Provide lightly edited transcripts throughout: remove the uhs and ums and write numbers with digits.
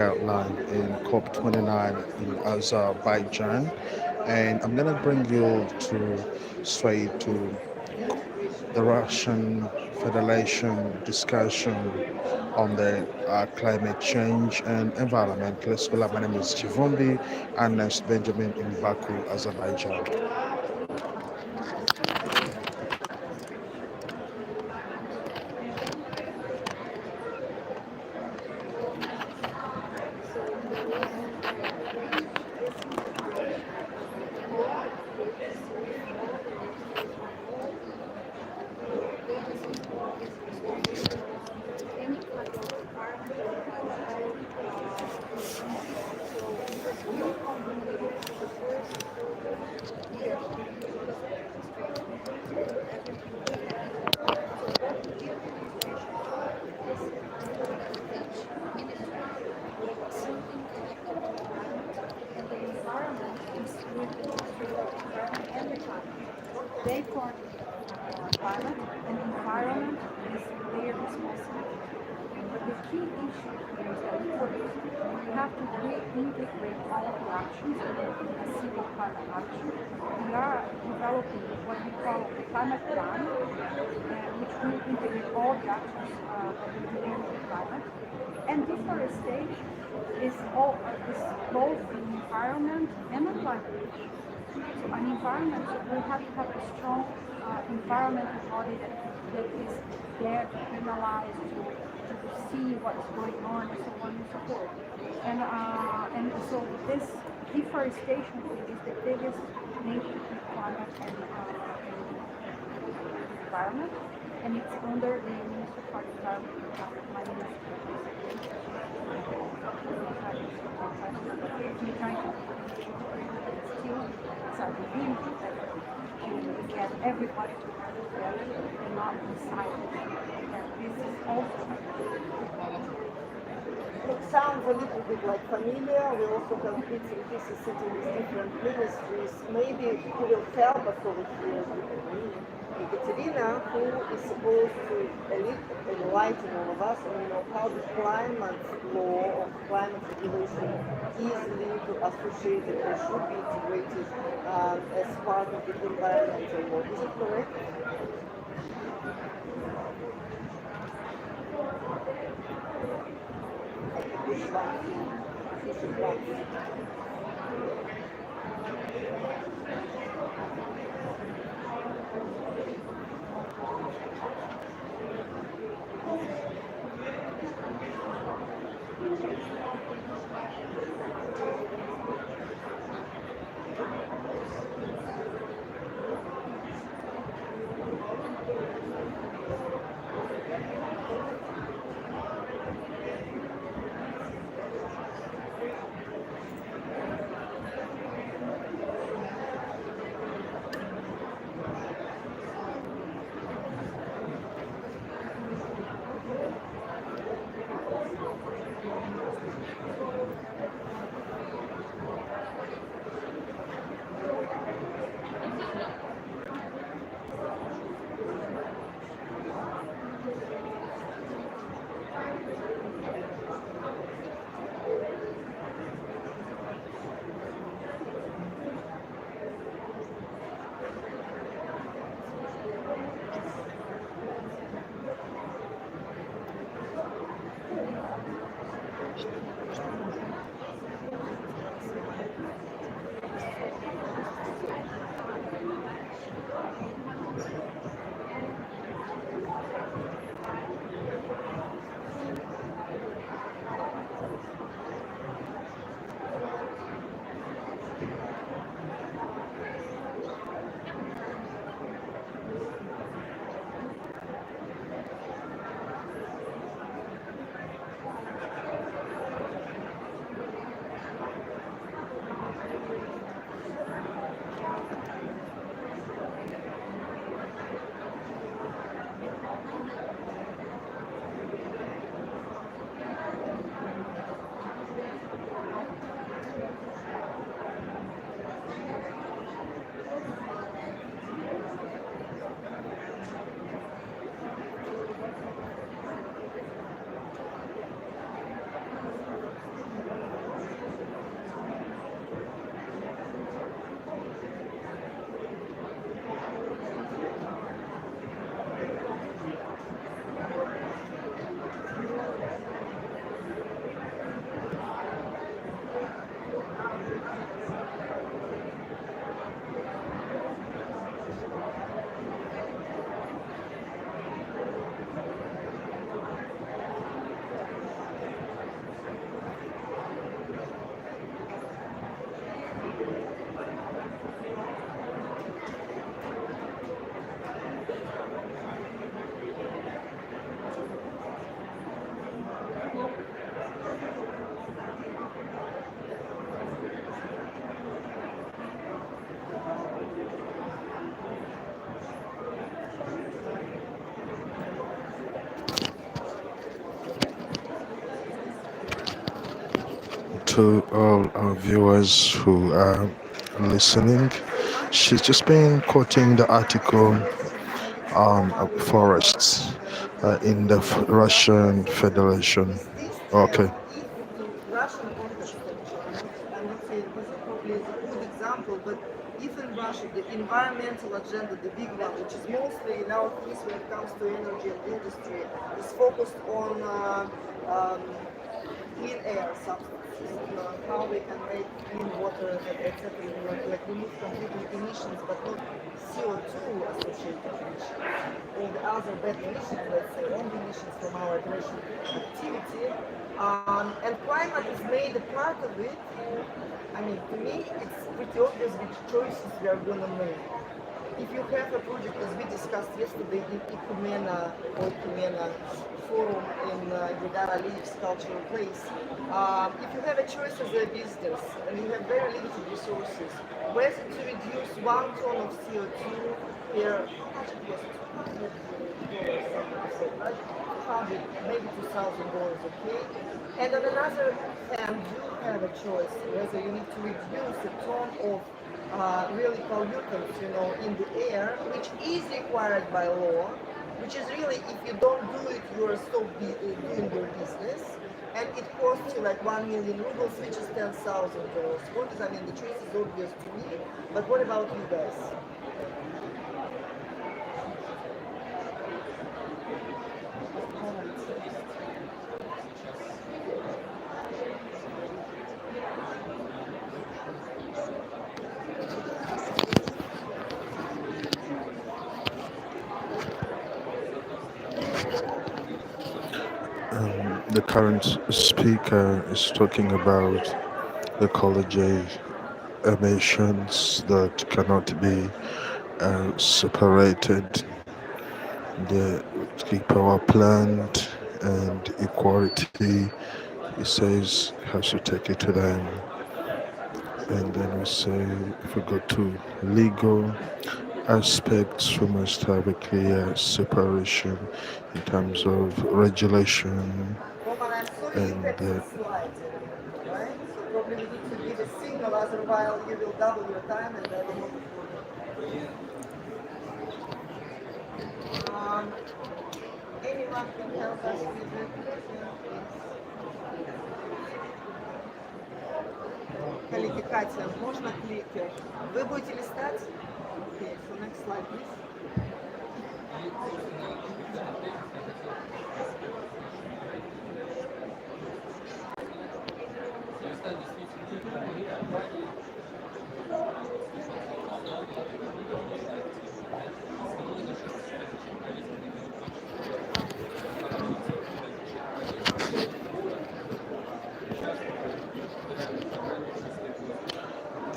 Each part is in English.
outline in COP29 in Azerbaijan, and I'm gonna bring you to straight to the Russian Federation discussion on the climate change and environment. Let's go. My name is Chivumbi, and next Benjamin in Baku, Azerbaijan. They for climate and environment is their responsibility. But the key issue here is that first, we have to reintegrate all of the actions in a single climate action. We are developing what we call a climate plan, which will integrate all the actions that we do in the climate. And deforestation is both an environment and a climate issue. So an environment, we have to have a strong environmental body that is there to analyze, to see what's going on, and so on and so forth. And so this deforestation is the biggest link between climate and environment, and it's under the Ministry for Environment and Climate. My ministry is trying to still start the unity to get everybody together and not decide that this is also It sounds a little bit like familiar. We also have bits and pieces sitting with different ministries. Maybe who will help us over here with me, Ekaterina, who is supposed to enlighten all of us and how the climate law or climate regulation is linked to associated or should be integrated as part of the environmental law. Is it correct? to all our viewers who are listening. She's just been quoting the article on forests in the Russian Federation. Is this trend, Okay. if in Russian context actually, I'm not saying Brazil probably is a good example, but if in Russia the environmental agenda, the big one, which is mostly in our case when it comes to energy and industry, is focused on clean air substances, how we can make clean water, etc. Like remove completely emissions, but not CO2 associated emissions. All the other bad emissions, let's say, only emissions from our operation activity. And climate is made a part of it. I mean, to me, it's pretty obvious which choices we are going to make. If you have a project, as we discussed yesterday in Ecumena Forum in Gregara Leaves Cultural Place, if you have a choice as a business and you have very limited resources, whether to reduce 1 ton of CO2 per, how much it was, $200, something like that, right? 200, maybe $2,000, okay? And on another hand, you have a choice whether you need to reduce a ton of really pollutants, in the air, which is required by law, which is really, if you don't do it, you are doing your business, and it costs you like 1 million rubles, which is $10,000. What is, I mean, the choice is obvious to me, but what about you guys? The current speaker is talking about ecology emissions that cannot be separated, the key power plant and equality. He says has to take it to them. And then we say if we go to legal aspects, we must have a clear separation in terms of regulation Roman, I'm sorry you and had some slides, right? So probably we need to give a signal, otherwise you will double your time and I will not afford it. Anyone can help us with the question, please? Коллеги, Катя, можно кликер? Вы будете листать? Okay, so next slide, please.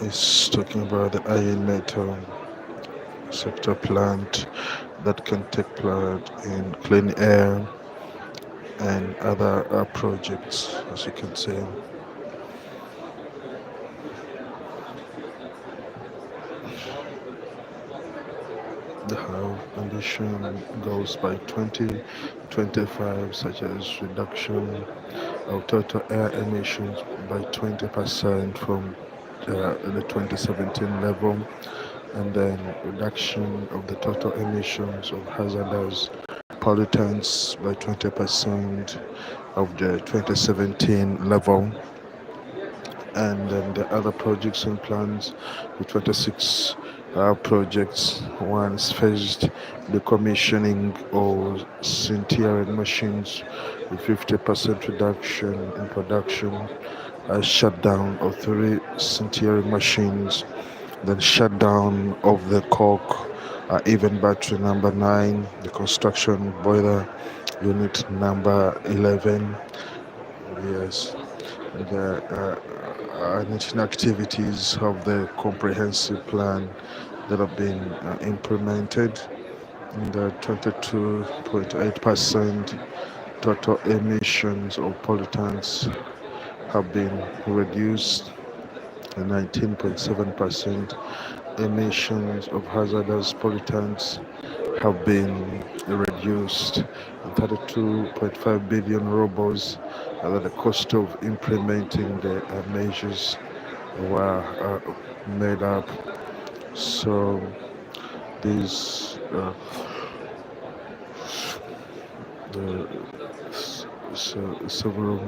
is talking about the iron metal sector plant that can take part in clean air and other projects, as you can see. The how ambition goes by 2025, such as reduction of total air emissions by 20% from the 2017 level, and then reduction of the total emissions of hazardous pollutants by 20% of the 2017 level, and then the other projects and plans, the 26 projects. One is phased decommissioning of scintillating machines with 50% reduction in production, a shutdown of 3 scintillating machines, then shutdown of the coke, even battery number 9, the construction boiler unit number 11. Yes, the initial activities of the comprehensive plan that have been implemented. In the 22.8% total emissions of pollutants have been reduced, and 19.7% emissions of hazardous pollutants have been reduced, and 32.5 billion rubles that the cost of implementing the measures were made up. So these the several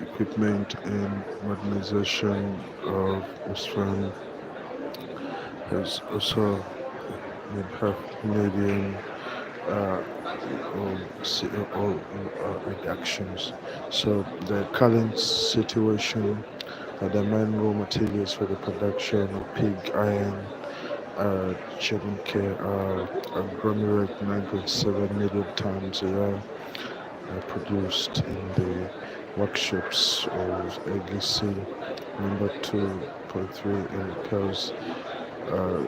equipment and modernization of Usman has also made half million reductions. So the current situation, the main raw materials for the production of pig iron, chicken care, agglomerate 9.7 million tons a year produced in the workshops of AGC number 2.3 and Pels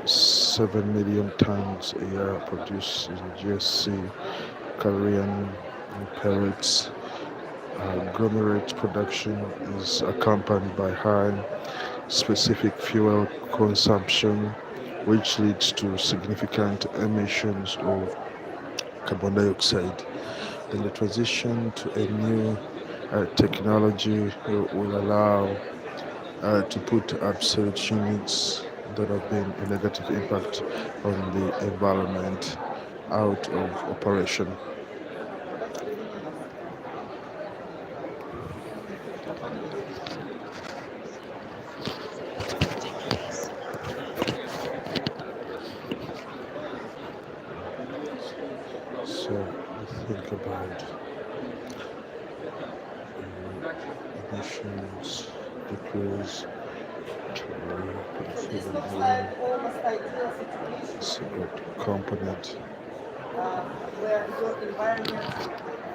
7 million tons a year produced in GSC, Korean pellets. Agglomerate production is accompanied by high specific fuel consumption, which leads to significant emissions of carbon dioxide. Then the transition to a new technology will allow to put absolute units that have been a negative impact on the environment out of operation. So think about emissions decrease to This 7 looks million. like almost ideal situation It's a good component. where your environment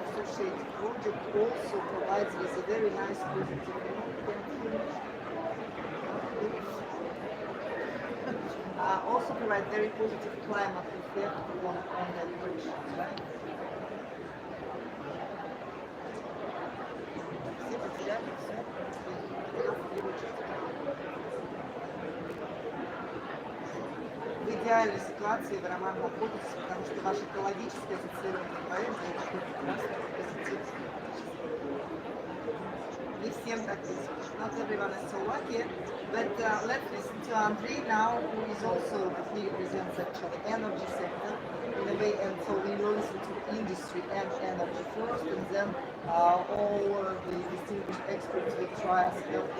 associated project also provides with a very nice positive also provide very positive climate effect on the operations, right? Все потеряли, все. В идеальной ситуации в роман находится, потому что ваш экологически ассоциированный проект это такой прекрасный позитив. Не всем так везет. Not everyone is so lucky. But let's listen to Andrei now, who is also, he represents actually energy sector in a way, and so we will listen to industry and energy first, and then all the distinguished experts will try us help to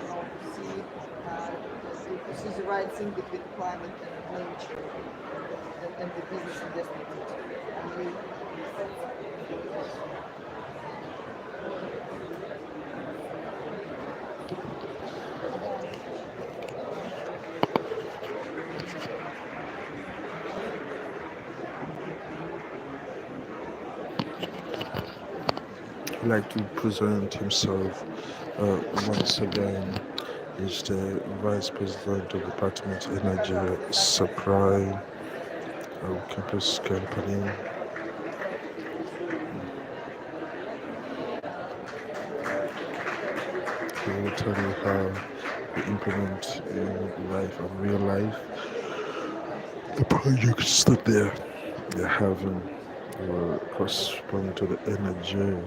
see the right thing between climate and nature and the business investment. Andrei, He'd like to present himself once again. He's the Vice President of Department of Energy Supply Campus Company. He will tell you how we implement in life and real life the projects that they're having correspond to the energy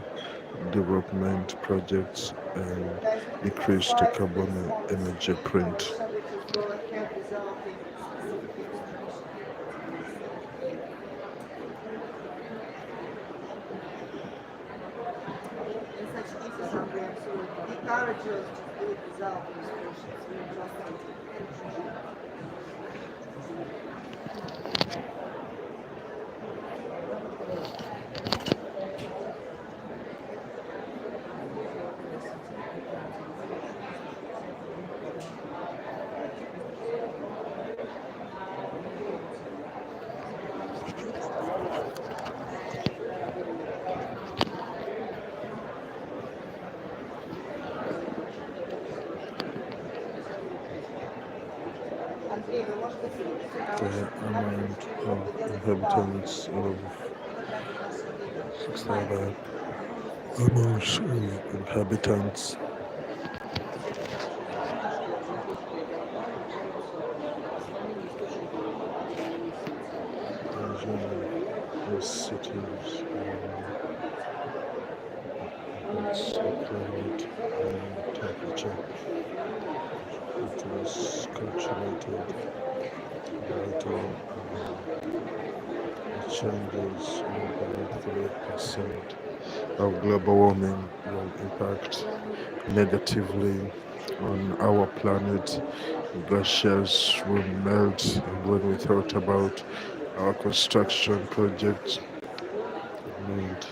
development projects and guys, decrease the carbon energy print. so we can go ahead without any specific explanation. In such cases, Andrei, I'm sorry, encourage us to do it without illustrations. We just Андрей, вы можете The amount of inhabitants of 6,000 amounts of inhabitants. is its climate and temperature. It was calculated that the changes in about 3% of global warming will impact negatively on our planet. Glaciers will melt, and when we thought about our construction projects, and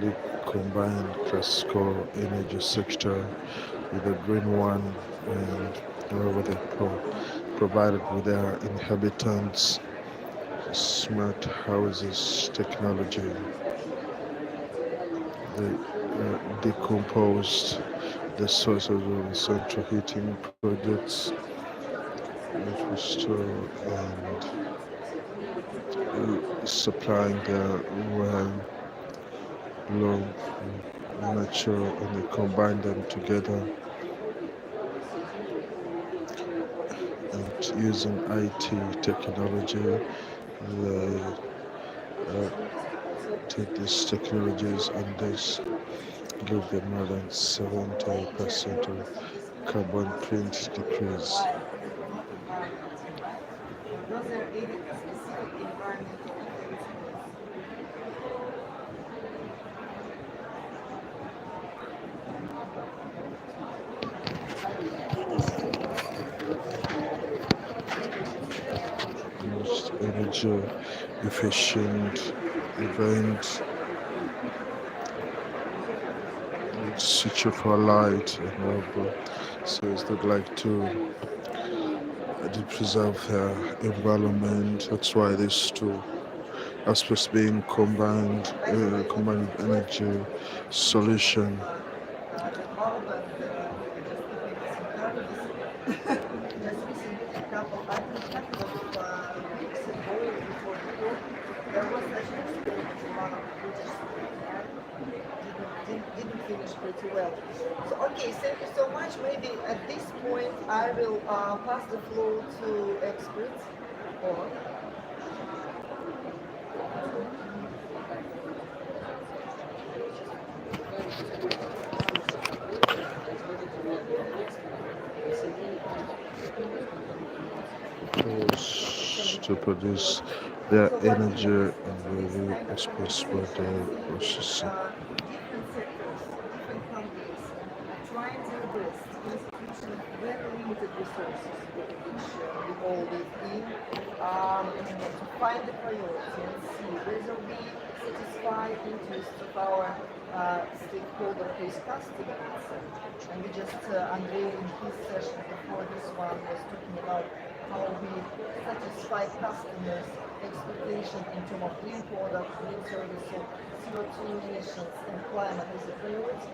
the combined classical energy sector with the green one, and wherever they provided with their inhabitants smart houses technology. They decomposed the sources of central heating projects which was store and supplying their well long natural, and they combine them together and using IT technology. They take these technologies and this give them more than 70% of carbon print decrease. Was there any specific environmental effects? Most energy efficient event, switch off our light and all, so they'd like to preserve their environment. That's why these two aspects being combined energy solution. Just recently, a couple, I think a couple of weeks ago, before the war, there was such an experience in one of the British schools. Didn't finish pretty well. So, okay, thank you so much. Maybe at this point, I will pass the floor to experts. Or To produce their energy and value as possible their processing. different sectors, different countries are trying their best in a situation of very limited resources, which we all live in, to find the priority and see whether we satisfy interests of our stakeholder who is customers. And we just, Andrei in his session before this one was talking about how we satisfy customers' expectation in terms of green products, green services, CO2 emissions, and climate as a priority,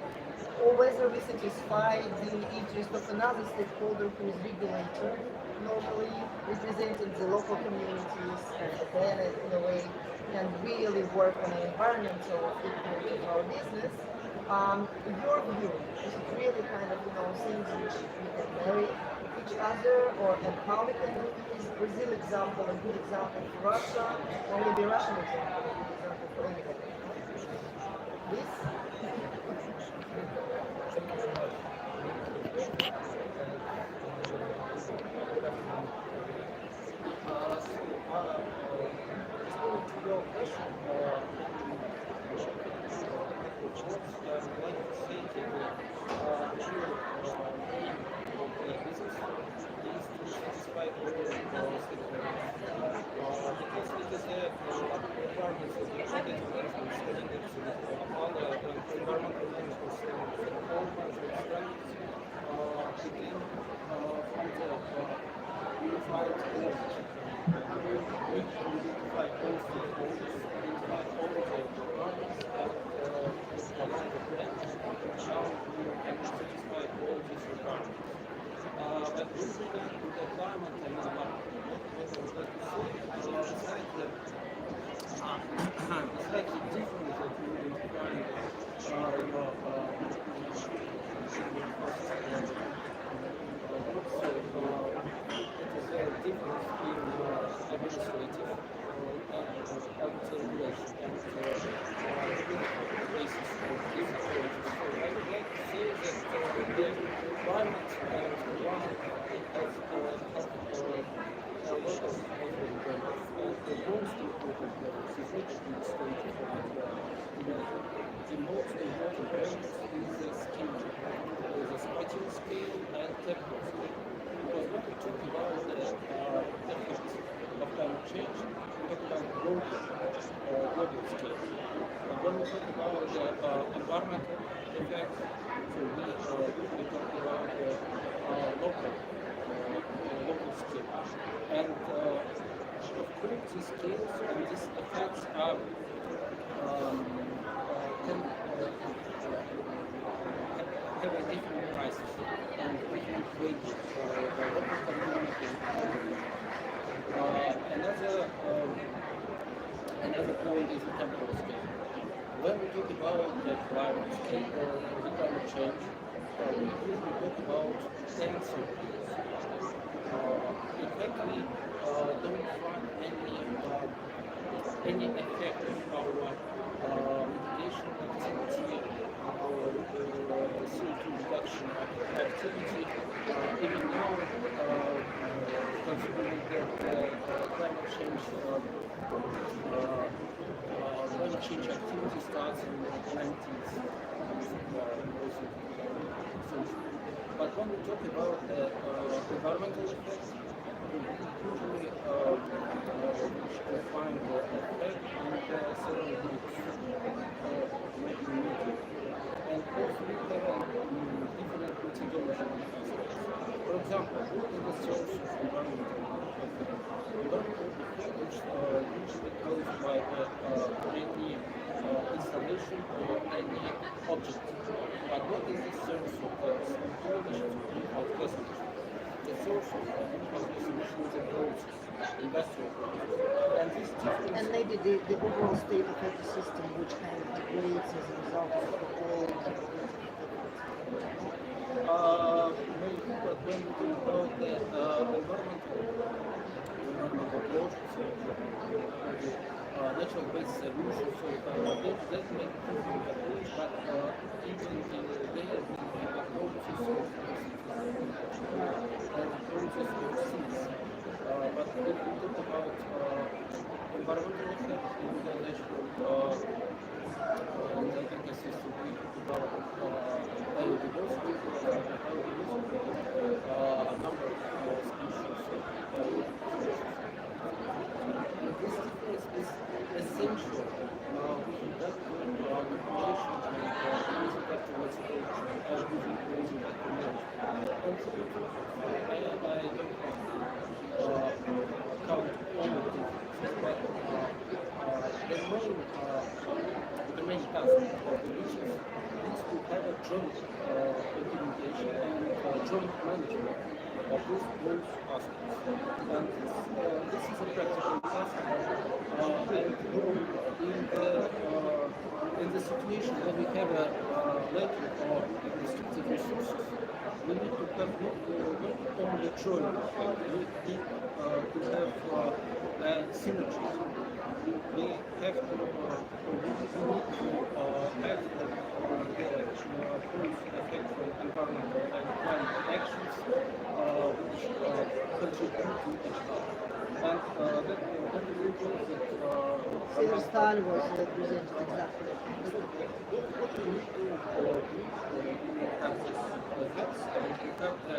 or whether we satisfy the interest of another stakeholder who is regulator, normally representing the local communities, and then in a way can really work on the environmental footprint of our business. Your view, is it really kind of things which we can marry each other, or and how we can do it? Is Brazil example a good example for Russia, or maybe Russian example a good example for anybody? Please. And one has had a lot of independence. And the most important levels is not at the stage of the most important levels is the scale, the spatial scale and temporal scale. Because when we talk about the effects of climate change, we talk about global scale. And when we talk about the environmental effects, so we usually talk about the local scale. And of course, these scales and these effects are can have a different prices and different wages by local community. Another point is the temporal scale. When we talk about the climate scale or the climate change, we usually talk about answers. In fact, we don't find any effect of our mitigation activity or CO2 reduction activity, even now, considering that climate change activity starts in the 90s. But when we talk about the environmental effects, we usually define the effect in several groups, maybe medium. And also we have different methodology aspects. For example, what is the source of environmental effect? Environmental effect is usually caused by any installation or any object. But what is the source of emissions? The source of emissions is a process, industrial process. And this difference. And maybe the overall state of ecosystem, which kind of degrades as a result of the whole. Maybe, but when we talk about the environmental approach, so natural-based solutions, so that may be different approach, but even in there we have approaches of seas. But when we talk about environmental effects in the natural in the ecosystem, we talk about biodiversity, a number of species. This difference is essential with that population and with that towards using that community. And so I don't count all the differences, but the main task of the regions is to have a joint implementation and joint management of those aspects. And this is a practical task. And in the situation when we have a lack of restricted resources, we need to have not only joint effect, we need to have synergies. We have to have the full effect from environmental and climate actions which contribute to each other. And that is important that Cesar Stalin was represented exactly. what we need to have this effects and to have the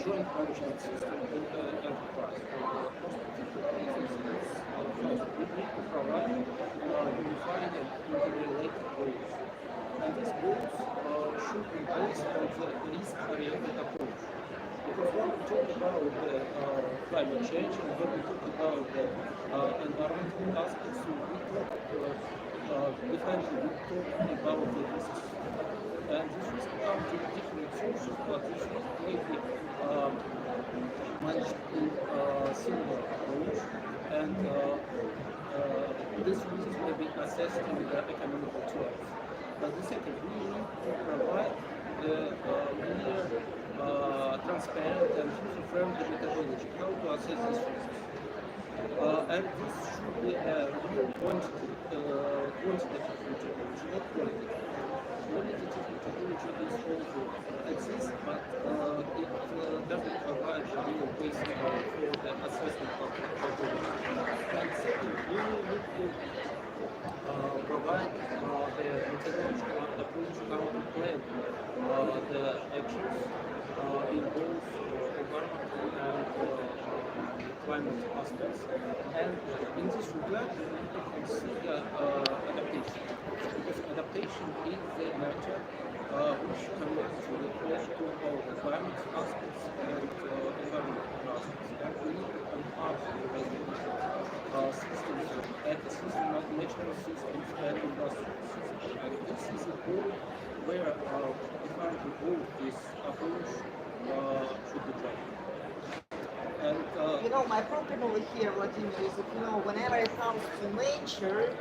joint management system in the enterprise. We need to provide unified and interrelated goals. And these goals should be based on the risk-oriented approach. Because when we talk about the climate change and when we talk about the environmental aspects, so we talk definitely about the risks. And these risks come to different sources, but these risks may be managed in similar approach. And these risks may be assessed in the economical terms. But the second, we need to provide the clear, transparent and user-friendly methodology how to assess these risks. And this should be a real quantitative methodology, not qualitative. qualitative methodology is also exists, but it doesn't provide a real basis for the assessment of capability. And second, we need to provide the methodological approach how to plan the actions in both environmental and climate aspects. And in this regard, we need to consider adaptation, because adaptation is the matter which connects to all the climate aspects and environmental aspects. And we need to enhance the resilience systems, ecosystem, natural systems, and industrial systems. And this is a goal where behind the goal this approach should be done. And My problem over here, Vladimir, is that, whenever it comes to nature,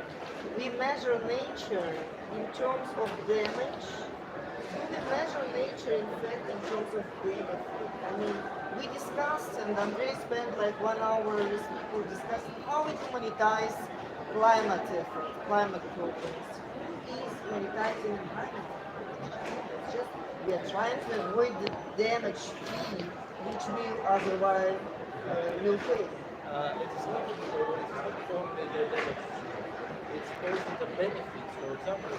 we measure nature in terms of damage. We measure nature, in fact, in terms of benefit. I mean, we discussed, and Andrei spent like 1 hour with people discussing how we monetize climate effort, climate programs. Who is monetizing climate? It's just we are trying to avoid the damage fee, which we otherwise will pay. it is not only the damage, it's also the benefits. For example,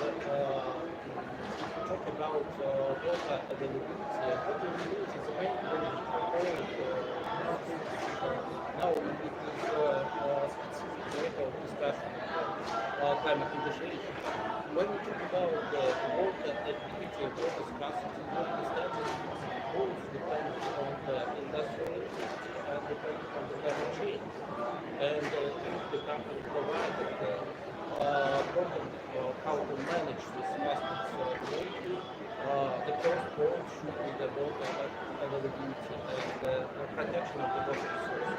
talk about water availability. Water availability is the main benefit for all now it is specific area of discussion climate negotiation. When we talk about water activity, water scarcity, we understand that it's both dependent on the industrial activity and dependent on the climate change. And if the company provided program how to manage these aspects remotely, the first point should be the water availability and the protection of the water resources.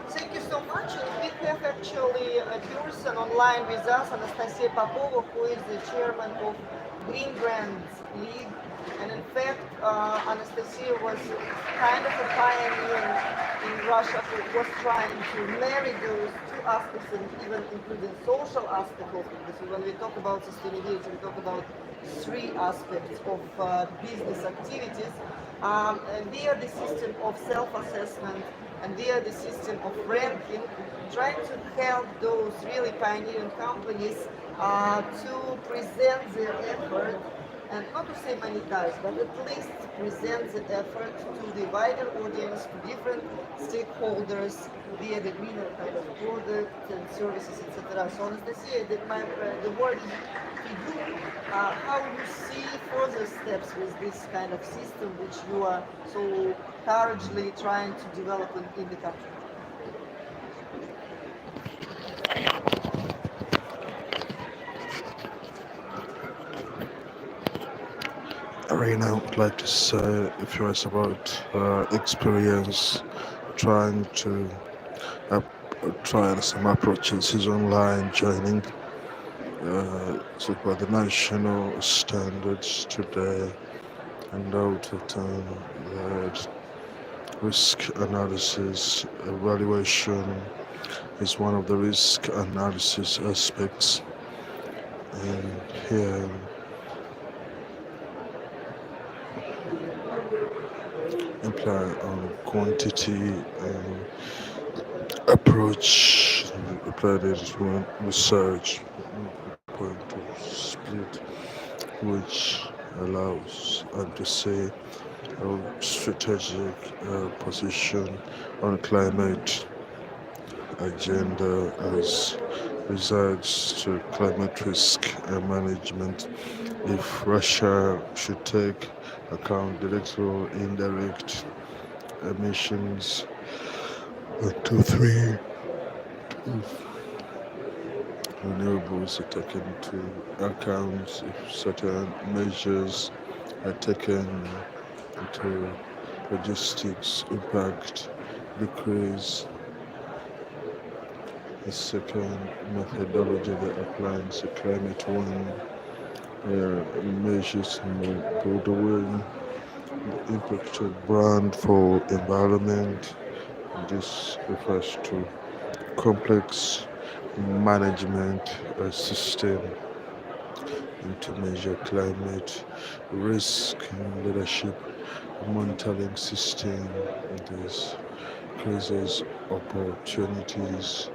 Thank you so much. And we have actually a person online with us, Anastasia Popova, who is the chairman of Green Brands League. And in fact, Anastasia was kind of a pioneer in Russia who was trying to marry those two aspects and even including social aspect of it. Because when we talk about sustainability, we talk about three aspects of business activities. And via the system of self-assessment and via the system of ranking, trying to help those really pioneering companies to present their effort and not to say monetize, but at least present the effort to the wider audience, to different stakeholders via the greener kind of product and services, etc. So Anastasia, the word is to you, how you see further steps with this kind of system which you are so courageously trying to develop in the country. Right now, I'd like to say a few words about experience trying to uh, trying some approaches online, joining so about the national standards today, and out of time that risk analysis evaluation is one of the risk analysis aspects, and here imply on quantity and approach applied it when research point to split, which allows to say our strategic position on climate agenda as regards to climate risk management. If Russia should take account direct or indirect emissions, 1, 2, 3, if renewables are taken into account, if certain measures are taken into logistics impact decrease. The second methodology that applies to climate one measures more broader the impact of brand for environment. This refers to complex management system and to measure climate risk and leadership monitoring system. This creates opportunities.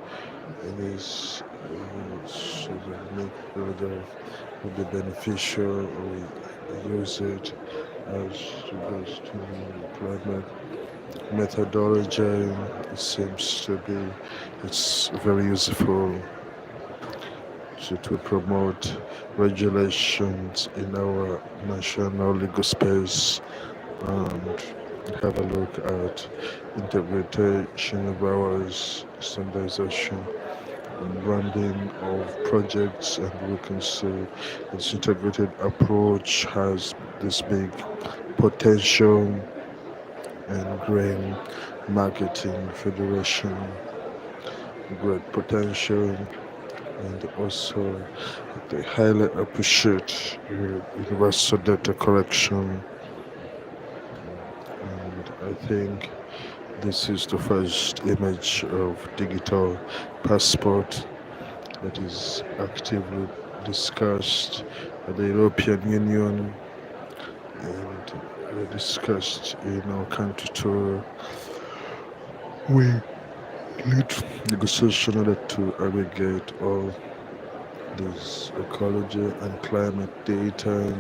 This should make further will be beneficial. We use it as regards to climate methodology. It seems to be it's very useful to promote regulations in our national legal space and have a look at interpretation of ours, standardization and branding of projects, and we can see its integrated approach has this big potential and green marketing federation, great potential, and also they highly appreciate universal data collection. And I think this is the first image of digital passport that is actively discussed at the European Union and discussed in our country tour. We lead negotiation in order to aggregate all this ecology and climate data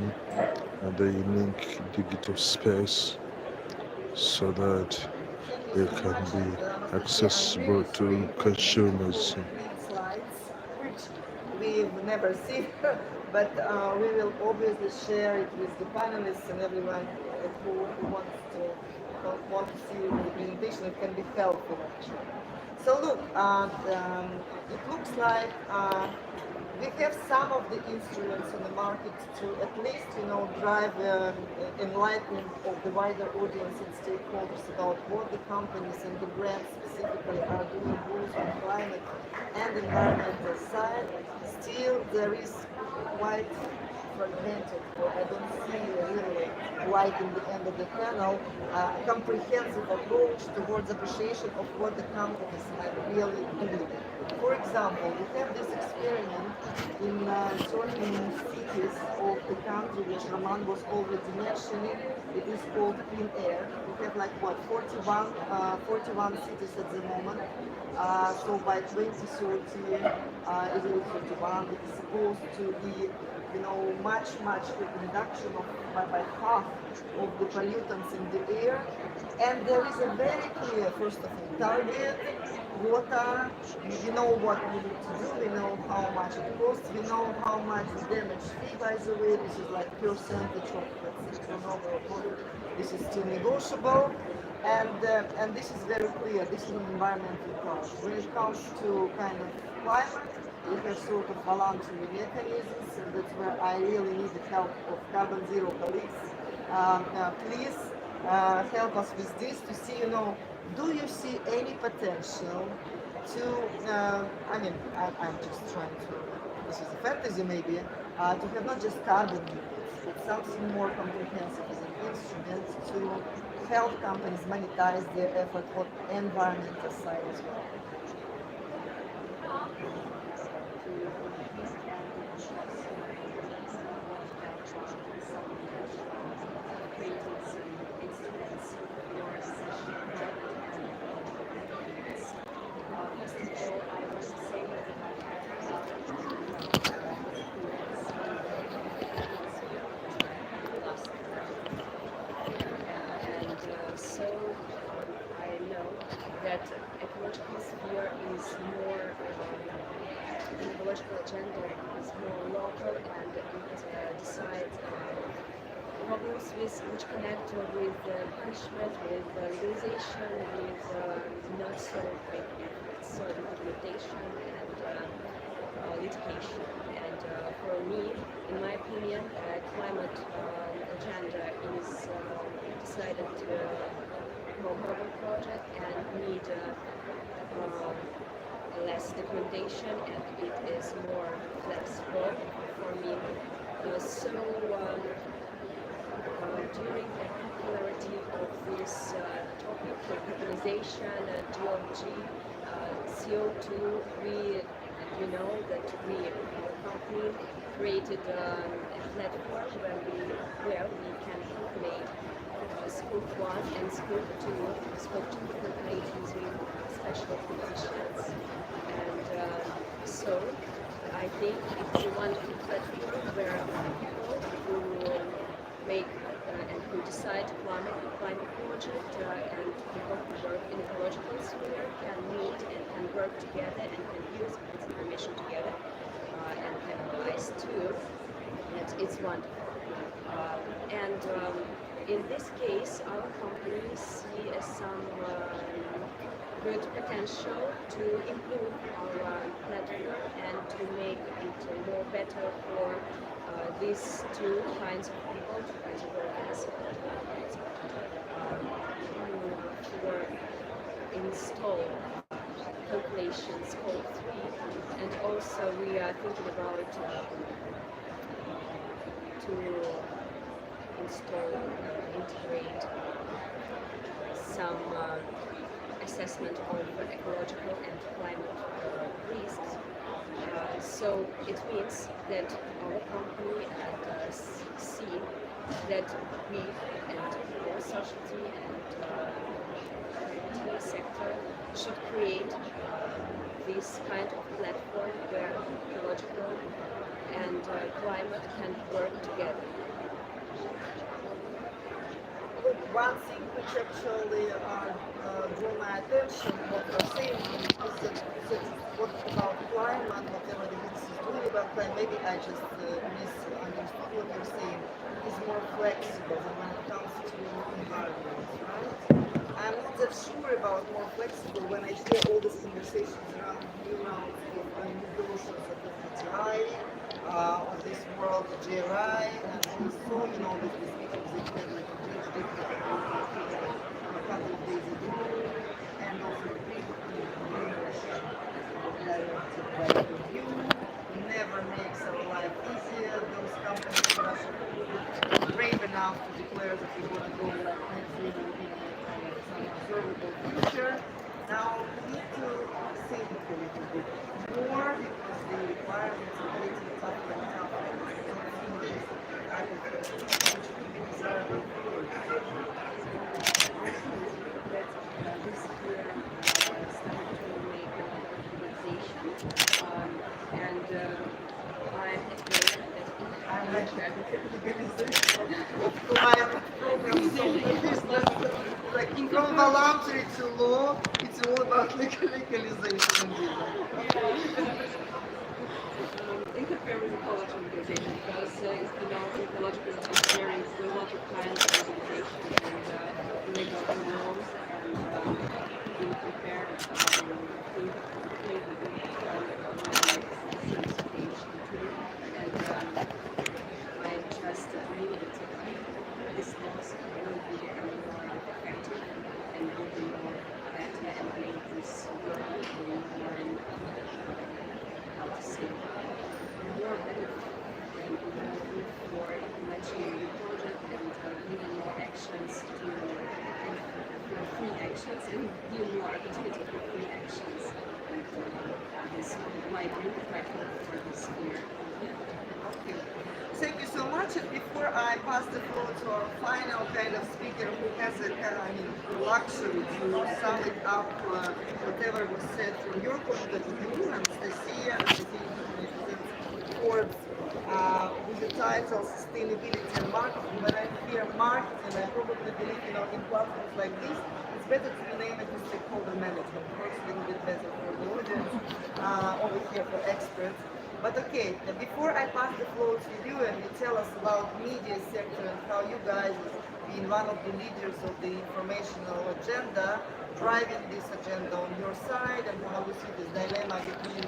and the unique digital space so that Thank you it so can much. be And Mr. G, I'm accessible really to thrilled that you consumers. complete slides, which we've never seen, but we will obviously share it with the panelists and everyone who want to see the presentation. It can be helpful actually. So look, it looks like we have some of the instruments on the market to at least, drive enlightenment of the wider audience and stakeholders about what the companies and the brands specifically are doing both on climate and environmental side. Still, there is quite fragmented, or I don't see really light in the end of the tunnel, comprehensive approach towards appreciation of what the companies are really doing. For example, we have this experiment in certain cities of the country, which Roman was already mentioning. It is called Clean Air. We have like what 41 cities at the moment. So by 2030, it will 41. It is supposed to be, much reduction of by half of the pollutants in the air. And there is a very clear, first of all, target. Water, we know what we need to do, we know how much it costs, we know how much the damage fee, by the way, this is like percentage of, let's say, turnover of water. This is still negotiable, and this is very clear, this is an environmental cost. When it comes to kind of climate, we have sort of voluntary mechanisms, and that's where I really need the help of Carbon Zero colleagues. Please help us with this to see, do you see any potential to, I'm just trying to, this is a fantasy maybe, to have not just carbon units, but something more comprehensive as an instrument to help companies monetize their effort on environmental side as well. So I know that ecological sphere is more, the ecological agenda is more local, and it decides problems which connect with punishment, with legalization, with not so implementation and litigation. And for me, in my opinion, climate agenda is decided more global project and need less documentation, and it is more flexible for me. During the popularity of this topic, decarbonization, GLG, CO2, we know that we company created a platform where we can calculate scope 1 and scope 2. Scope 2 we calculate using special positions. And so I think it's a wonderful platform where people who make and who decide climate project and people who work in ecological sphere can meet and can work together and can use this information together and can analyze too. And it's wonderful. And in this case, our company see some good potential to improve our platform and to make it more better for these two kinds of people, two kinds of workers, for install calculations code 3, and also we are thinking about to install, integrate some assessment of ecological and climate risks. So it means that our company and see that we and our society and the sector should create this kind of platform where ecological and climate can work together. One thing which actually drew my attention, what you're saying, is that what about climate, whatever the business is doing about climate, maybe I just misunderstood what you're saying, is more flexible than when it comes to environment, right? I'm not that sure about more flexible when I hear all these conversations around new rounds of negotiations of the PTI, of this world, the GRI, and we saw, that these meetings they had like a huge difference a couple of days ago, and also the big directive by review never makes our life easier. Those companies in Russia are brave enough to declare that we're going to go like net zero in some observable future. Now we need to think a little bit more because the requirements are getting tougher and tougher. I don't think this type of which would be desirable for That this year started to make a lot of organization, and I'm afraid that I like that organization of climate programs. So like from voluntary to law, it's all about legalization. Interfere with ecological organization because ecological engineering is a lot of kinds of organization and legal norms and interfere and I just believe that this laws will be more effective and will be more better and make this work more how to say more benefit and more for implementing the project and giving more actions to free actions and giving more opportunity for free actions. And this might be quite helpful for this year. Okay. Thank you so much. And before I pass the floor to our final kind of speaker who has the luxury to sum it up whatever was said from your point of view, Anastasia Forbes with the title Sustainability and Marketing. When I hear marketing, I probably believe in platforms like this, it's better to name it as stakeholder management. Works a little bit better for the audience over here for experts. But okay, before I pass the floor to you and you tell us about media sector and how you guys, being one of the leaders of the informational agenda, driving this agenda on your side and how you see this dilemma between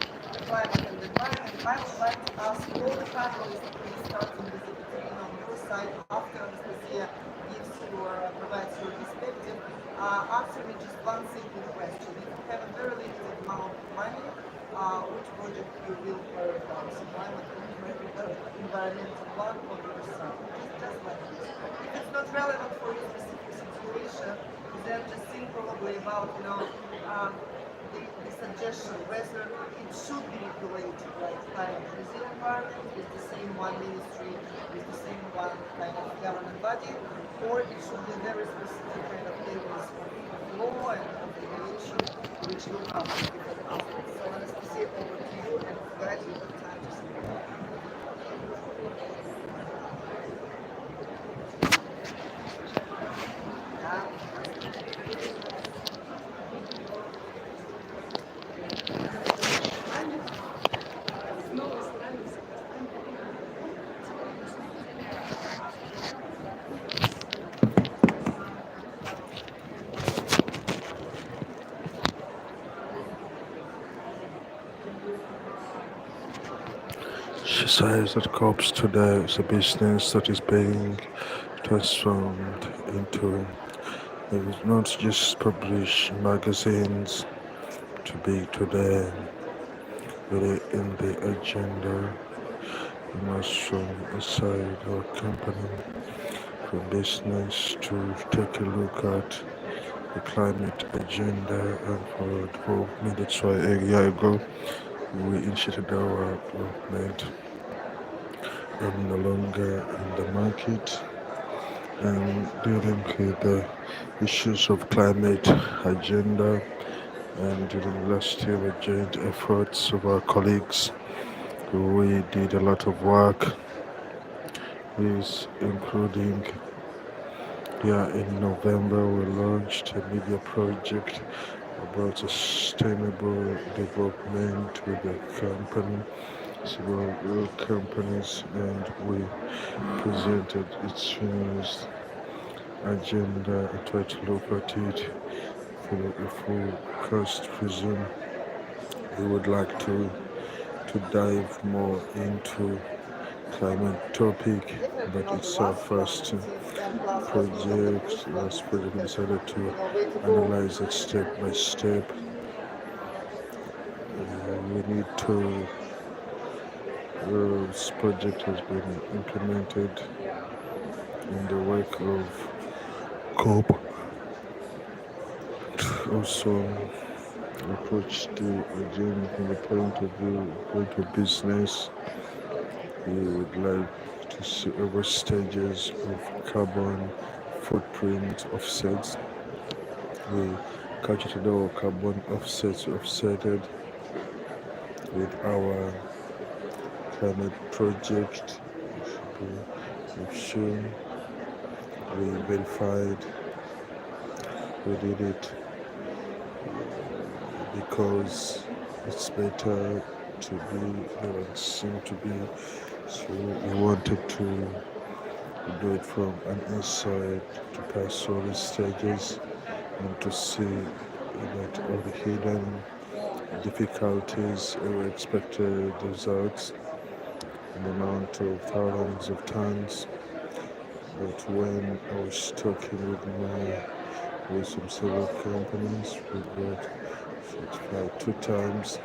climate and environment, I would like to ask all the panelists, please starting with Ekaterina on your side after Anastasia provides your perspective, answer me just one simple question. If you have a very limited amount of money, which project you will prioritize, climate or environmental one or your side? Just like this. If it's not relevant for your specific situation, then just think probably about the suggestion whether it should be regulated like climate Brazil environment with the same one ministry, with the same one kind of government body, or it should be very specific kind of tables of law and of regulation which look after different aspects. So Anastasia, over to you, and guys, you have time to speak. She says that COPs today is a business that is being transformed into. It is not just publish magazines to be today really in the agenda. We must from aside our company for business to take a look at the climate agenda and for development. That's why a year ago we initiated our movement. I'm no longer in the market and dealing with the issues of climate agenda, and during last year with joint efforts of our colleagues we did a lot of work with including in November we launched a media project about sustainable development with the company, several companies, and we presented its finished agenda and tried to look at it for a full cost presume. We would like to dive more into climate topic, Definitely but not the it's our last one, first since M plus was not the project. first one. Last project we decided to Way to go. analyze it step by step. We need to. This project has been implemented in the wake of COP. Also, approach the agenda from the point of business. We would like to see over stages of carbon footprint offsets. We calculated our carbon offsets offsetted with our climate project. We've shown, we verified, we did it because it's better to be than it seemed to be. So we wanted to do it from an inside to pass all the stages and to see that all the hidden difficulties or expected results in the amount of thousands of tons. But when I was talking with some several companies, we got certified 2 times.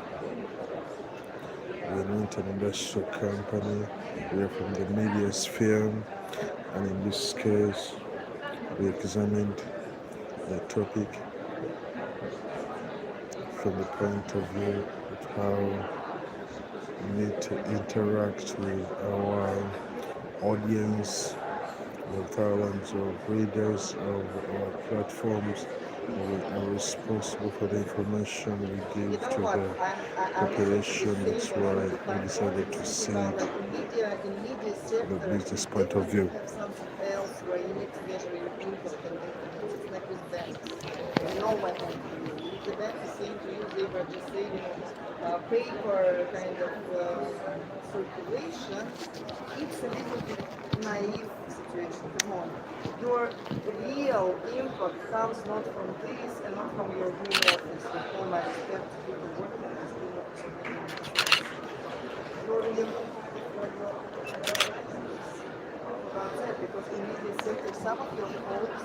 We're not an industrial company, we are from the media sphere, and in this case, we examined the topic from the point of view of how we need to interact with our audience, the thousands of readers of our platforms. We are responsible for the information we You give know to what? the I'm population. listening to That's the why same we point decided to because see like it in media from sector, the business they point of want view. to have something else where you need to measure your impact and it's just like with banks. You know what happened to you. If the bank is saying to you they were just saving paper kind of circulation, it's a little bit naive situation. Come on. Your real impact comes not from this and not from your home office, with all my respect to people working in this home office. Your real impact is for your about that, because in media sector, some of your colleagues,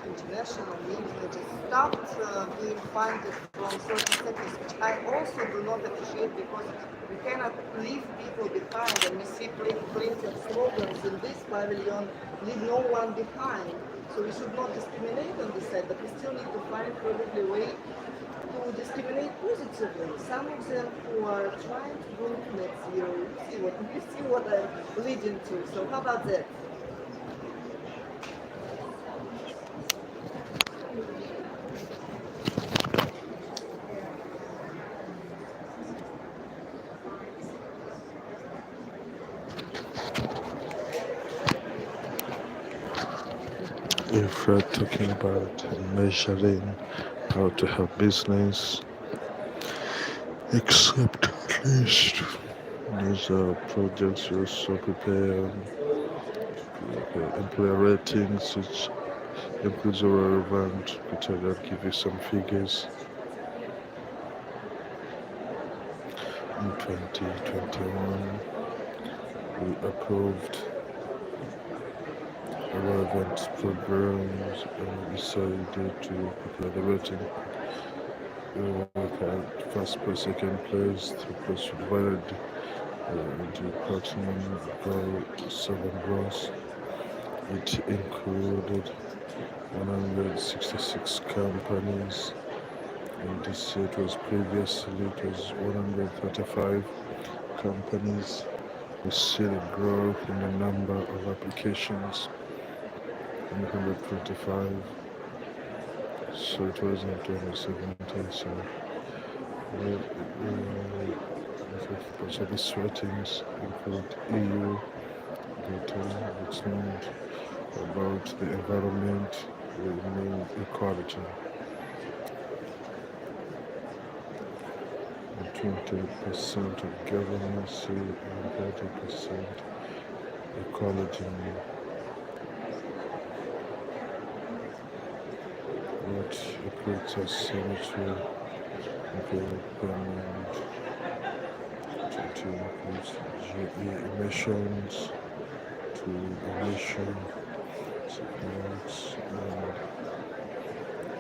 international media, just stopped being funded from certain sectors, which I also do not appreciate because we cannot leave people behind, and we see plenty of slogans in this pavilion, leave no one behind. So we should not discriminate on this side, but we still need to find probably a way to discriminate positively. Some of them who are trying to go to net zero, you see what I'm leading to. So how about that? If we're talking about measuring how to help business, except at least these are projects you also prepare employer ratings, which includes a relevant criteria. I'll give you some figures. In 2021, we approved relevant programs and decided to prepare the rating. Had first place, second place, third place divided into platinum, gold, silver, bronze. It included 166 companies, and this year it was 135 companies. We see the growth in the number of applications in 125. So it was in 2017. So these ratings include EU data, which means about the environment, we mean equality. 20% of governance and 30% equality. What equates as sanitary development to increase GE emissions to emission supports and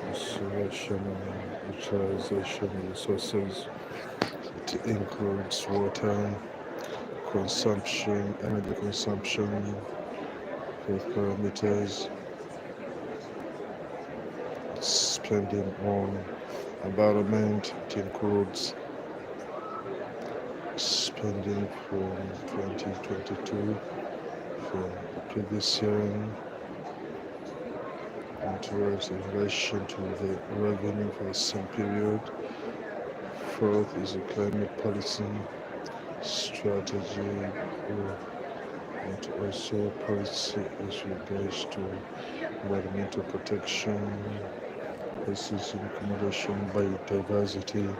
restoration and utilization of resources. It includes water consumption, energy consumption, health parameters, spending on environment. It includes spending from 2022 from the previous year and towards in relation to the revenue for the same period. Fourth is a climate policy strategy and also policy issue based to environmental protection, places in accommodation, biodiversity,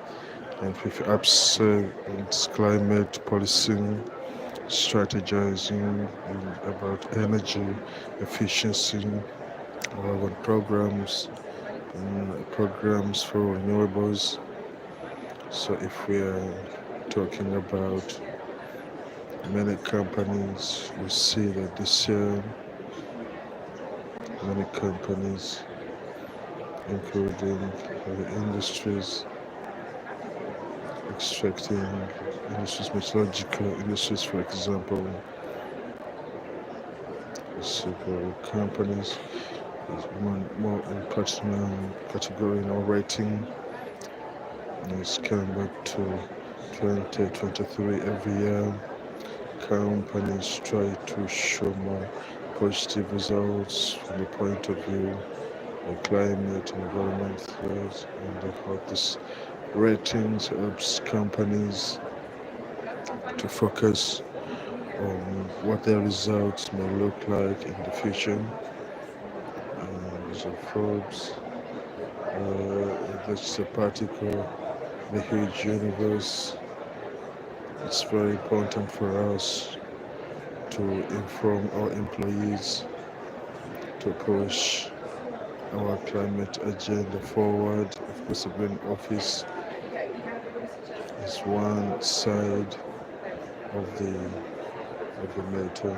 and fifth apps it's climate policy strategizing about energy efficiency, relevant programs for renewables. So if we are talking about many companies, we see that this year many companies, including the industries, extracting industries, metallurgical industries, for example, several companies is more in platinum category in our rating. It's coming back to 2023 every year. Companies try to show more positive results from the point of view of climate and environment threats, and therefore this ratings helps companies to focus on what their results may look like in the future. So Forbes, that's a particle, the huge universe. It's very important for us to inform our employees to push our climate agenda forward. Of course, the Green Office is one side of the matter.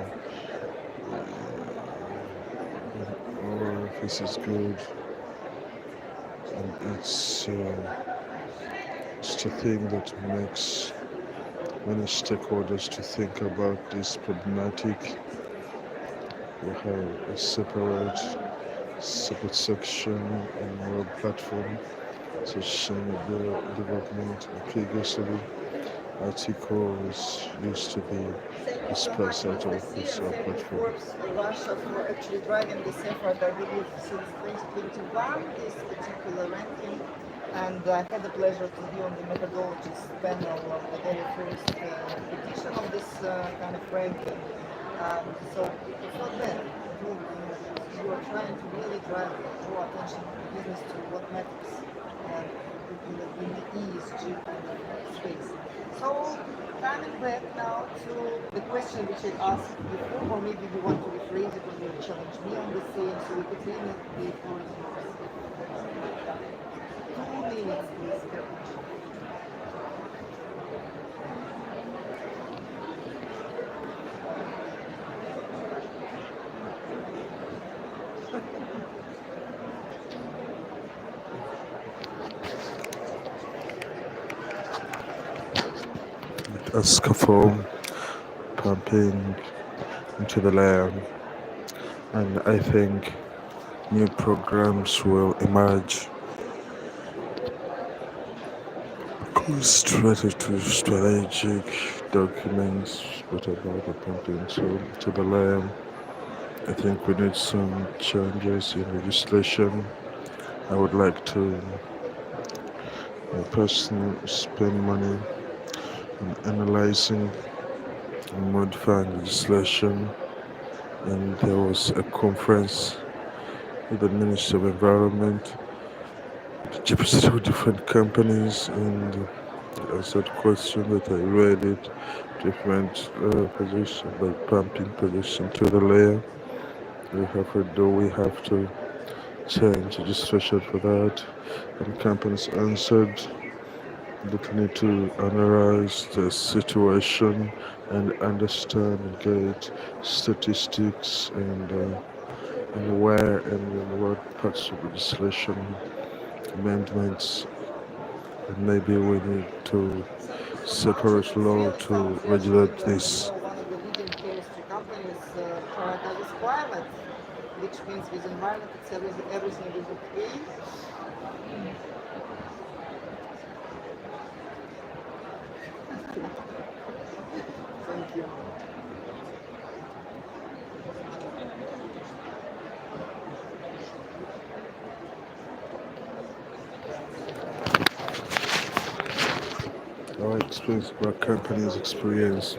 Our office is good, and it's a thing that makes many stakeholders to think about this problematic. We have a separate support section and web platform, sustainable development. Previously, articles used to be Thank you so much, dispersed out Mr. of this Sim. Thank you, platform. Forbes, Russia, for actually driving this effort. I believe since 2021, this particular ranking. And I had the pleasure to be on the methodologies panel of the very first edition of this kind of ranking. So it's not bad. You are trying to really draw attention of the business to what matters in the ESG kind of space. So coming back now to the question which I asked before, or maybe you want to rephrase it or you challenge me on the same, so we could limit the floor is yours. 2 minutes, please. A scaffold pumping into the land, and I think new programs will emerge. Strategic documents, what about the pumping to the land? I think we need some changes in legislation. I would like to personally spend money on analyzing and modifying legislation. And there was a conference with the Minister of Environment, represented different companies, and I answered question that I read it, different position, like pumping position to the layer. We have to change registration for that? And companies answered that we need to analyze the situation and understand and get statistics and where and in what parts of legislation amendments, and maybe we need to separate law to regulate this. One of the leading chemistry companies prioritizes climate, which means with environment it's everything is okay. Thank you. Our experience, our company's experience,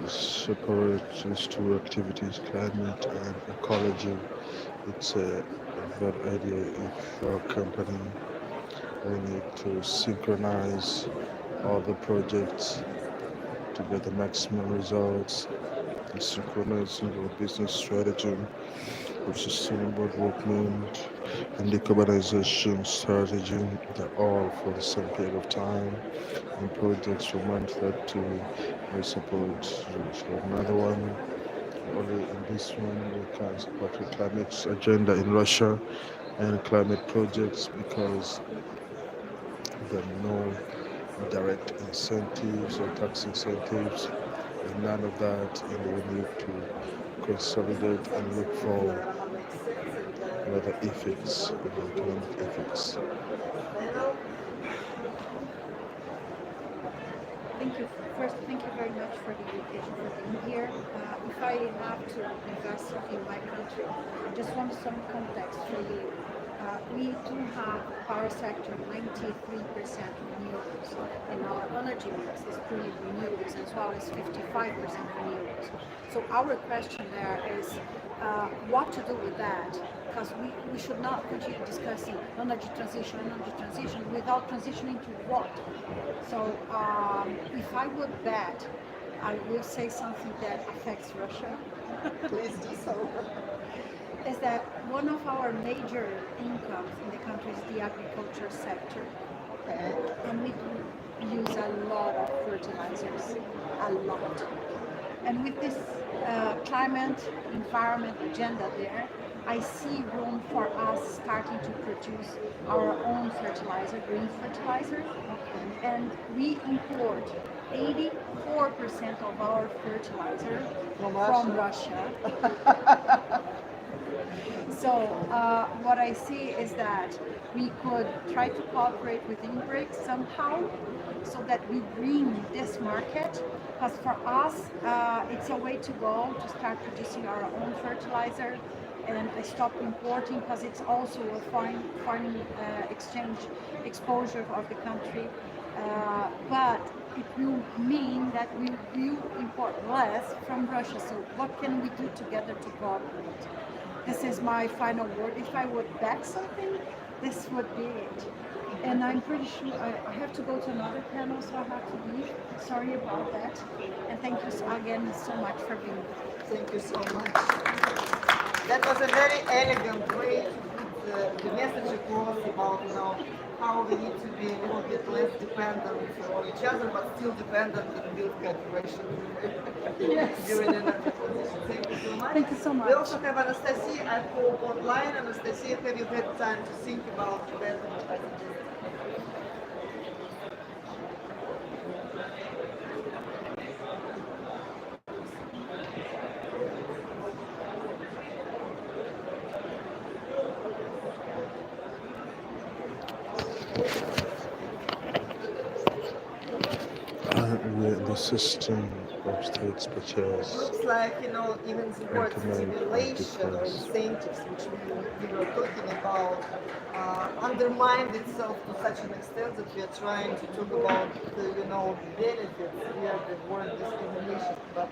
separate these two activities, climate and ecology. It's a bad idea if our company we need to synchronize all the projects to get the maximum results and synchronizing our business strategy with sustainable development and decarbonization strategy. They're all for the same period of time, and projects from 1 to we support another one. Only in this one we can support the climate agenda in Russia and climate projects because there are no direct incentives or tax incentives and none of that, and we need to consolidate and look for other effects, economic effects. Thank you. First, thank you very much for the invitation for being here. If I have to invest in my country, I just want some context for you. We do have power sector 93% renewables, and our energy mix is pretty renewables as well as 55% renewables. So our question there is what to do with that, because we should not continue discussing energy transition without transitioning to what. So if I would bet, I will say something that affects Russia. Please do so. Is that one of our major incomes in the country is the agriculture sector. Okay. And we do use a lot of fertilizers, a lot. And with this climate environment agenda there, I see room for us starting to produce our own fertilizer, green fertilizer. And we import 84% of our fertilizer from Russia. So what I see is that we could try to cooperate with INBRIC somehow so that we bring this market. Because for us, it's a way to go to start producing our own fertilizer and stop importing because it's also a foreign exchange exposure of the country. But it will mean that we will import less from Russia. So what can we do together to cooperate? This is my final word. If I would bet something, this would be it. And I'm pretty sure I have to go to another panel, so I have to leave. Sorry about that. And thank you again so much for being here. Thank you so much. That was a very elegant way to put the message across about, how we need to be a little bit less dependent on each other, but still dependent and build cooperation Yes. during energy transition. Thank you so much. Thank you so much. We also have Anastasia, I hope, online. Anastasia, have you had time to think about that? We're in the system of states such It as looks like, even support recommend stimulation or antitrust. incentives, which we were talking about, undermined itself to such an extent that we are trying to talk about, benefits via the word discrimination, but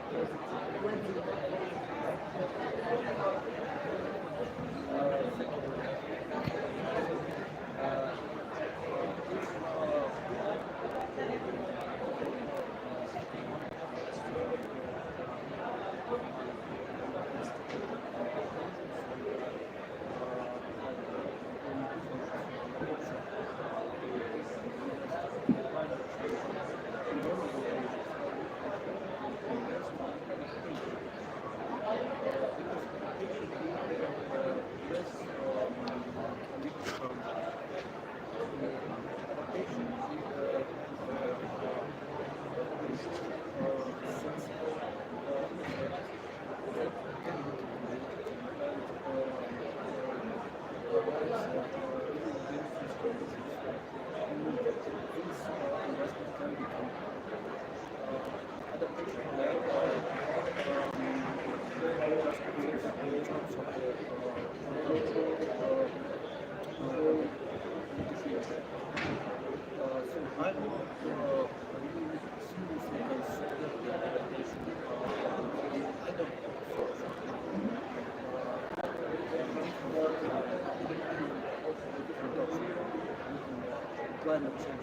climate change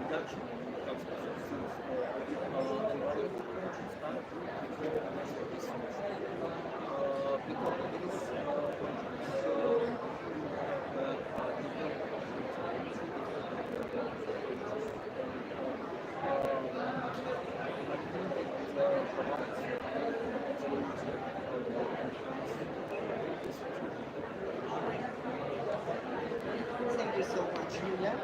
reduction in terms of environmental conditions are natural resources. Because it is thank you so much, Julia.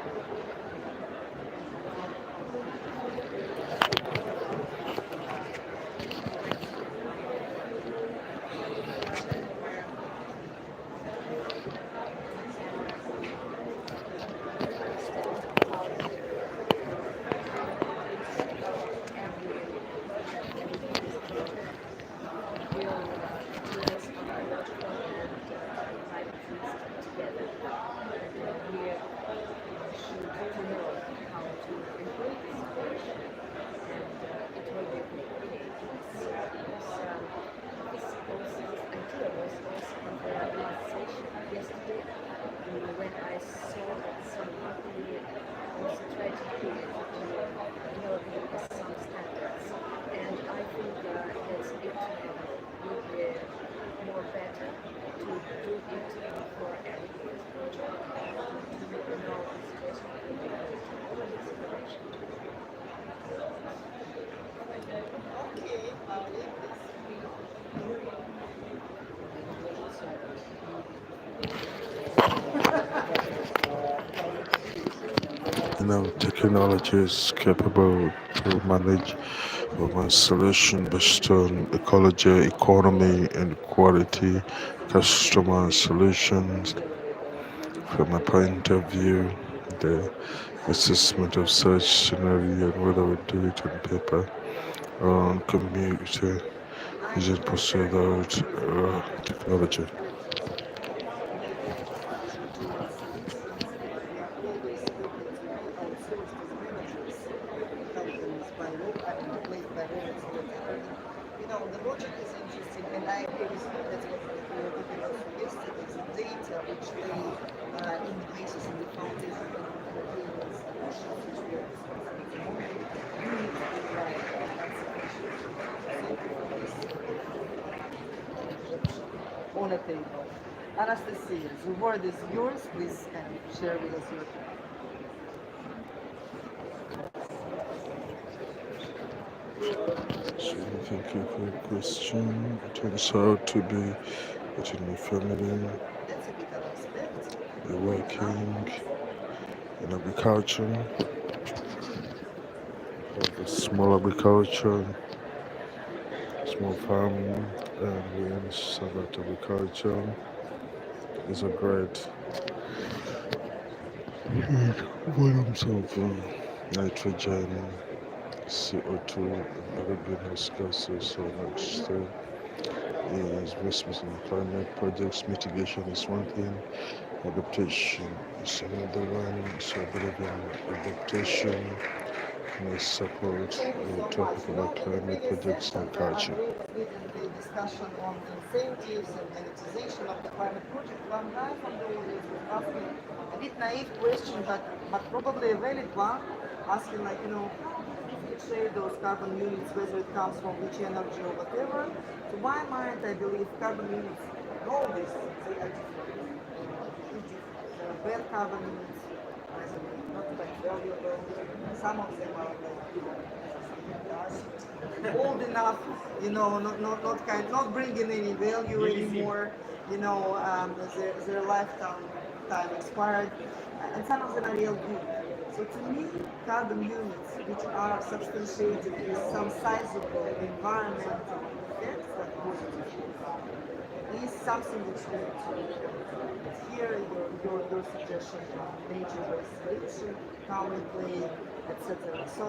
When I saw that some company also tried to create, some standards, and I think that it would be more better to do it for every project to know the situation of the all of this information. Okay, Technology is capable to manage of a solution based on ecology, economy, and quality customer solutions. From my point of view, the assessment of such scenario and whether we do it on paper or on computer using pursued technology. We are always open to be outsourced as managers in companies by replaced by robots or whatever. The logic is interesting, and I agree with you. That's what we were talking about yesterday. The data which lay in the basis and the foundation of the human solutions which we are discussing at the moment, you need to be right, and that's sufficient. Thank you for this option on the table. Anastasia, the word is yours. Please share with us your thoughts. So thank you for your question. It turns out to be that in my family, That's a bit unexpected. we're working in agriculture, have a small agriculture, small farm, and we understand that agriculture is a great volumes of nitrogen, CO2, and other greenhouse gases. So much so is investments in climate projects. Mitigation is one thing, adaptation is another one. So I believe in adaptation may support the topic about climate projects and culture. Within the discussion on incentives and monetization of the climate project, one guy from the audience was asking a bit naive question, but probably a valid one, asking if you trade those carbon units, whether it comes from which energy or whatever. To my mind, I believe carbon units, all this, they are different. There are bad carbon units, by the way, not that valuable. Some of them are old enough, not bringing any value anymore. Their lifetime expired, and some of them are real good. So to me, carbon units, which are substantiated with some sizable environmental effects, like positive, is something which we need to hear your suggestion on nature-based solution, how we play, etc. So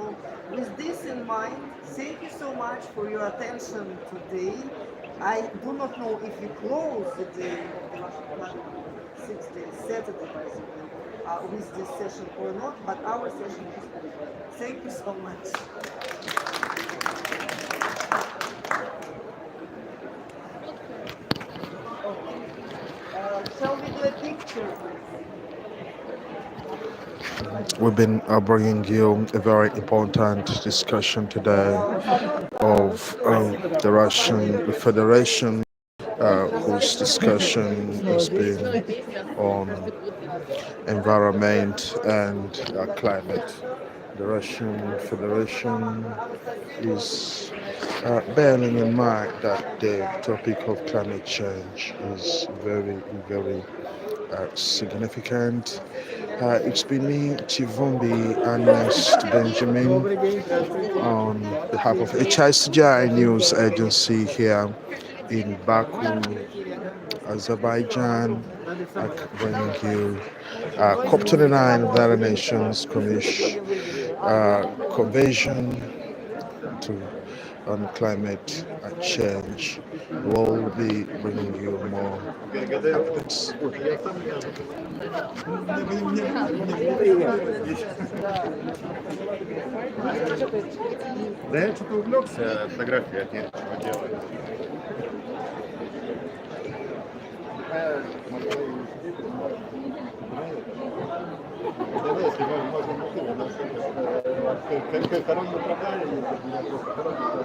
with this in mind, thank you so much for your attention today. I do not know if you close the day of the Russian Planet 6 days, Saturday by the way, with this session or not, but our session is over. Thank you so much. Shall we do a picture? We've been bringing you a very important discussion today of the Russian Federation, whose discussion has been on environment and climate. The Russian Federation is bearing in mind that the topic of climate change is very, very significant. It's been me, Chivumbi Ernest Benjamin, on behalf of HICGI News Agency here in Baku, Azerbaijan, bringing you COP29 of the United Nations Convention on climate change. We'll be bringing you more updates. Да я что-то увлекся фотографией, от нечего делать. Давай, если можно, коронное управление, у меня просто коронное